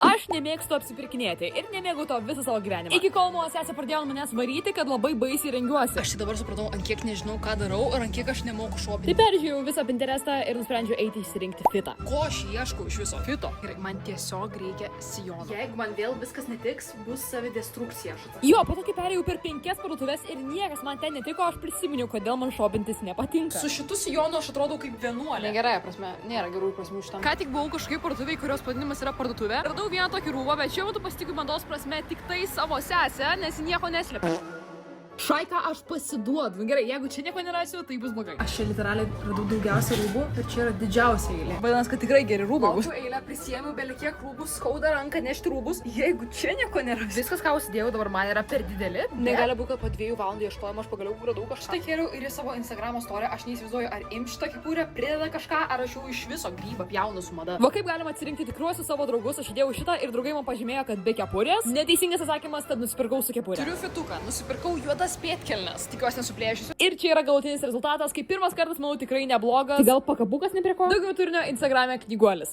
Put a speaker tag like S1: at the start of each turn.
S1: Aš nemėgstu apsipirkinėti ir nemėgau to visą savo gyvenimą. Iki kol mano sesė pradėjo manęs varyti, kad labai baisiai rengiuosi.
S2: Aš dabar supratau, ant kiek nežinau, ką darau ir ant kiek aš nemoku šopinti.
S1: Tai peržiūrėjau visą Pinterestą ir nusprendžiau eiti išsirinkti fitą.
S2: Ko aš ieškau iš viso fito? Gerai, man tiesiog reikia sijono. Jeigu man vėl viskas netiks, bus savidestrukcija.
S1: Jo, po to, kai perėjau per 5 parduotuvės ir niekas man ten netiko, aš prisiminiau, kodėl man šopintis nepatinka.
S2: Su šitu sijonu aš atrodau kaip vienuolė.
S3: Negerąja prasme, nėra gerų prasmių šitam.
S2: Ką tik buvau kažkaip parduotuvėj, kurios pavadinimas yra parduotuvė. Radau vieną tokį rūbą, bet šiuo metu pasitikiu mados prasme tik tai savo sesę, nes nieko neslėpia. Šaika, aš pasiduodu. Gerai, jeigu čia nieko nerasiu, tai bus blogai. Aš čia literaliai radau daugiausia rūbų ir čia yra didžiausia eilė. Vadinasi, kad tikrai geri rūbai bus. Laukiu eilę, prisėmiau belekiek rūbų, skauda ranką nešti rūbus. Jeigu čia nieko nėra. Viskas, ką užsidėjau dabar man yra per dideli. Negali būti, kad po 2 valandų ieškojimo aš pagaliau radau kažką. Štai kėliau ir į savo Instagramo storę. Aš neįsivaizduoju, ar im šitą kepurę prideda kažką, ar aš jau iš viso grybą pjaunu su mada. Va kaip galima atsirinkti tikruosius savo draugus, aš įdėjau šitą ir draugai man pažymėjo, kad be kepurės. Neteisingas atsakymas, tad nusipirkau su kepurė. Turiu fituką, nusipirkau juodas pėdkelnes. Tikiuosi nesuplėšysiu. Ir čia yra galutinis rezultatas, kai pirmas kartas, manau, tikrai neblogas. Tai gal pakabukas ne prie ko? Daugiau turinio Instagrame Knyguolis.